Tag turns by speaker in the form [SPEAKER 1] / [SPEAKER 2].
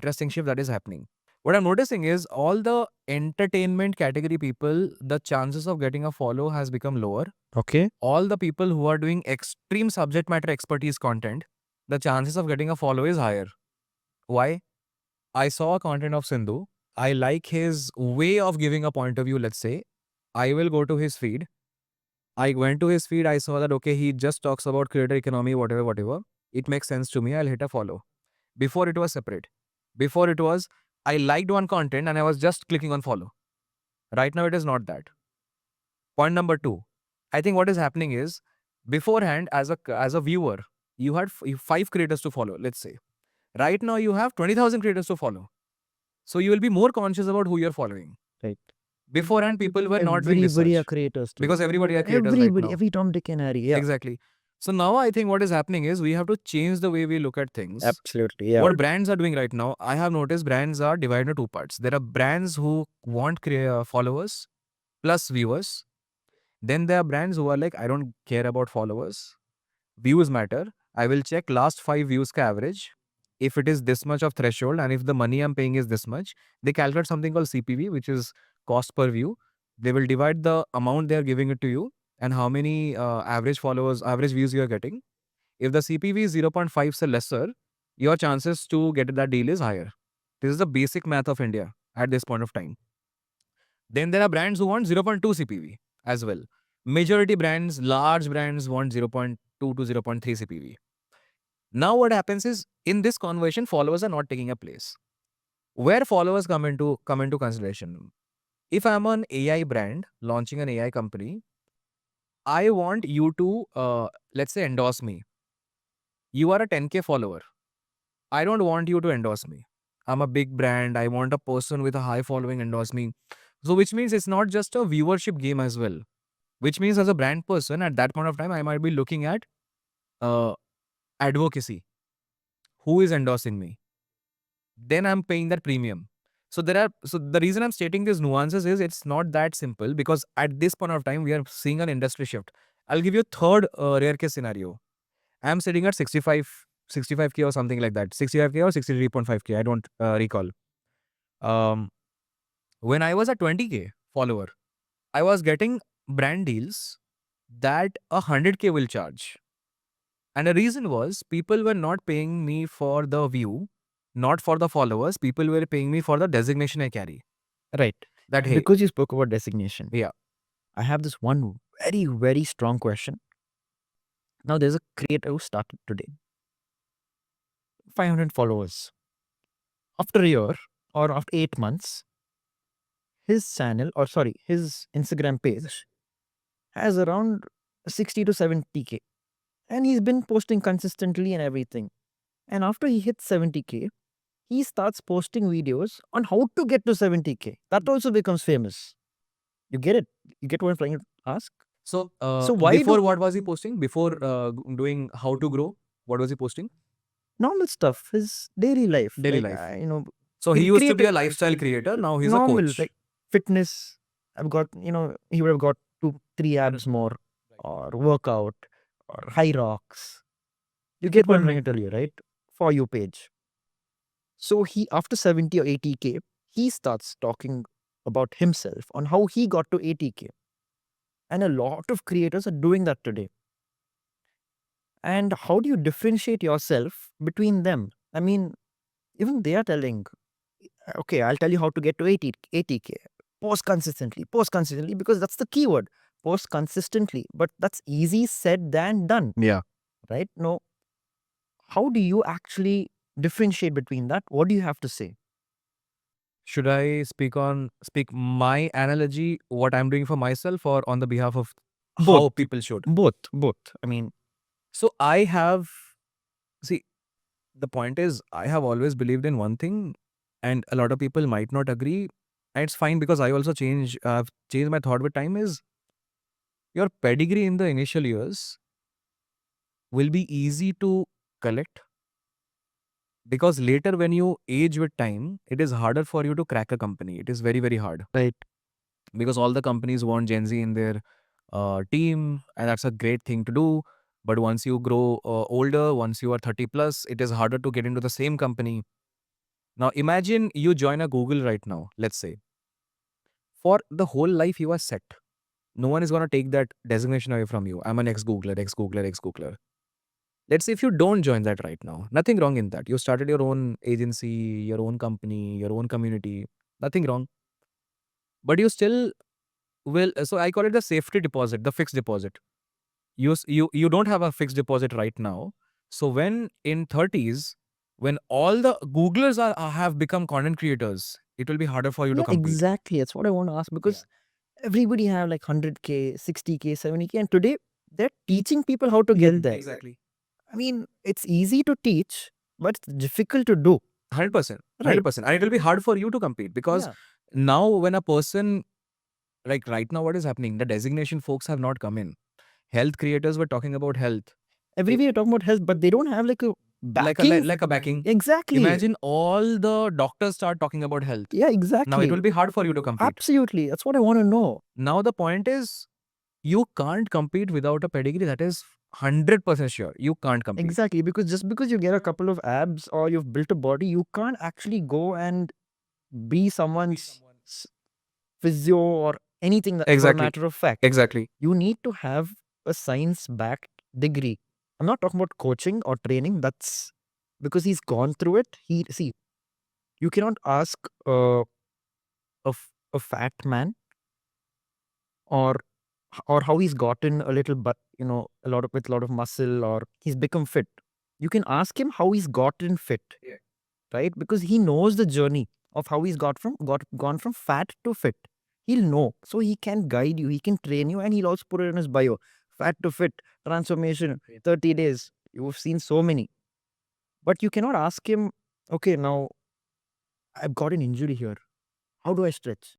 [SPEAKER 1] interesting shift that is happening. What I'm noticing is all the entertainment category people, the chances of getting a follow has become lower.
[SPEAKER 2] Okay.
[SPEAKER 1] All the people who are doing extreme subject matter expertise content, the chances of getting a follow is higher. Why? I saw a content of Sindhu. I like his way of giving a point of view, let's say. I will go to his feed. I went to his feed. I saw that, okay, he just talks about creator economy, whatever, whatever. It makes sense to me. I'll hit a follow. Before it was separate. Before it was, I liked one content and I was just clicking on follow. Right now, it is not that. Point number two. I think what is happening is beforehand, as a viewer, you had 5 creators to follow, let's say. Right now, you have 20,000 creators to follow. So you will be more conscious about who you're following.
[SPEAKER 2] Right.
[SPEAKER 1] Beforehand, people were not doing
[SPEAKER 2] Everybody are
[SPEAKER 1] research
[SPEAKER 2] creators today.
[SPEAKER 1] because everybody are creators right
[SPEAKER 2] Everybody,
[SPEAKER 1] now.
[SPEAKER 2] every Tom, Dick and Harry. Yeah.
[SPEAKER 1] Exactly. So now I think what is happening is we have to change the way we look at things.
[SPEAKER 2] Absolutely. Yeah.
[SPEAKER 1] What brands are doing right now, I have noticed brands are divided into two parts. There are brands who want followers plus viewers. Then there are brands who are like, I don't care about followers. Views matter. I will check last 5 views ka average. If it is this much of threshold and if the money I'm paying is this much, they calculate something called CPV, which is cost per view. They will divide the amount they are giving it to you and how many average followers, average views you are getting. If the CPV is 0.5 so lesser, your chances to get that deal is higher. This is the basic math of India at this point of time. Then there are brands who want 0.2 CPV as well. Majority brands, large brands want 0.2 to 0.3 CPV. Now what happens is in this conversion, followers are not taking a place. Where followers come into consideration? If I'm an AI brand launching an AI company, I want you to let's say endorse me. You are a 10K follower. I don't want you to endorse me. I'm a big brand. I want a person with a high following endorse me. So which means it's not just a viewership game as well. Which means as a brand person at that point of time, I might be looking at uh, advocacy. Who is endorsing me? Then I'm paying that premium. So the reason I'm stating these nuances is it's not that simple because at this point of time we are seeing an industry shift. I'll give you a third rare case scenario. I'm sitting at 65K or something like that. 65K or 63.5K. I don't recall. Um, when I was a 20K follower, I was getting brand deals that 100K will charge. And the reason was people were not paying me for the view, not for the followers. People were paying me for the designation I carry.
[SPEAKER 2] Right.
[SPEAKER 1] That, hey,
[SPEAKER 2] Because you spoke about designation.
[SPEAKER 1] yeah,
[SPEAKER 2] I have this one very, very strong question. Now, there's a creator who started today, 500 followers. After a year or after 8 months, his channel, or sorry, his Instagram page has around 60 to 70K. And he's been posting consistently and everything. And after he hits 70K, he starts posting videos on how to get to 70K. That also becomes famous. You get it? You get what I'm trying to ask?
[SPEAKER 1] So,
[SPEAKER 2] So why
[SPEAKER 1] before what was he posting? Before doing how to grow, what was he posting?
[SPEAKER 2] normal stuff, his daily life,
[SPEAKER 1] Daily
[SPEAKER 2] like
[SPEAKER 1] life. So he used to be a lifestyle creator. Now he's a
[SPEAKER 2] normal,
[SPEAKER 1] coach.
[SPEAKER 2] like fitness. I've got, he would have got 2-3 abs more, or workout, or high rocks. You get what I'm trying to tell you, right? For your page. So he, after 70 or 80K, he starts talking about himself on how he got to 80K. And a lot of creators are doing that today. And how do you differentiate yourself between them? I mean, even they are telling, okay, I'll tell you how to get to 80K. Post consistently, because that's the keyword. Post consistently. But that's easy said than done.
[SPEAKER 1] Yeah.
[SPEAKER 2] Right? No. How do you actually differentiate between that? What do you have to say?
[SPEAKER 1] Should I speak my analogy, what I'm doing for myself, or on the behalf of how
[SPEAKER 2] Both.
[SPEAKER 1] people should?
[SPEAKER 2] Both. I mean,
[SPEAKER 1] So see, the point is, I have always believed in one thing, and a lot of people might not agree. And it's fine because I also I've changed my thought with time is your pedigree in the initial years will be easy to collect because later when you age with time, it is harder for you to crack a company. It is very, very hard.
[SPEAKER 2] right.
[SPEAKER 1] Because all the companies want Gen Z in their team, and that's a great thing to do. But once you grow older, once you are 30 plus, it is harder to get into the same company. Now imagine you join a Google right now, let's say. For the whole life you are set. No one is going to take that designation away from you. I'm an ex-Googler, ex-Googler, ex-Googler. Let's say if you don't join that right now, nothing wrong in that. You started your own agency, your own company, your own community, nothing wrong. But you still will. So I call it the safety deposit, the fixed deposit. You don't have a fixed deposit right now. So when in 30s, when all the Googlers have become content creators, it will be harder for you to
[SPEAKER 2] Yeah,
[SPEAKER 1] compete.
[SPEAKER 2] exactly. That's what I want to ask, because everybody have like 100K, 60K, 70K, and today they're teaching people how to get there.
[SPEAKER 1] Exactly.
[SPEAKER 2] I mean, it's easy to teach, but it's difficult to do.
[SPEAKER 1] 100%.
[SPEAKER 2] Right.
[SPEAKER 1] 100%. And it will be hard for you to compete because
[SPEAKER 2] Yeah.
[SPEAKER 1] now when a person, like right now, what is happening? The designation folks have not come in. Health creators were talking about health.
[SPEAKER 2] Everybody are talking about health, but they don't have like a backing.
[SPEAKER 1] Like a backing.
[SPEAKER 2] Exactly.
[SPEAKER 1] Imagine all the doctors start talking about health.
[SPEAKER 2] Yeah,
[SPEAKER 1] Now it
[SPEAKER 2] exactly.
[SPEAKER 1] will be hard for you to compete.
[SPEAKER 2] Absolutely. That's what I want to know.
[SPEAKER 1] Now the point is, you can't compete without a pedigree. That is 100% sure. You can't compete.
[SPEAKER 2] Exactly. Because just because you get a couple of abs or you've built a body, you can't actually go and be someone's physio or anything that, for a
[SPEAKER 1] Exactly.
[SPEAKER 2] matter of fact.
[SPEAKER 1] Exactly.
[SPEAKER 2] You need to have a science backed degree. I'm not talking about coaching or training. That's because he's gone through it. See, you cannot ask a fat man or how he's gotten a little, but a lot of with a lot of muscle, or he's become fit. You can ask him how he's gotten fit, right? Because he knows the journey of how he's gone from fat to fit. He'll know, so he can guide you, he can train you, and he'll also put it in his bio: fat to fit transformation, 30 days. You've seen so many, but you cannot ask him, okay, now I've got an injury here, how do I stretch?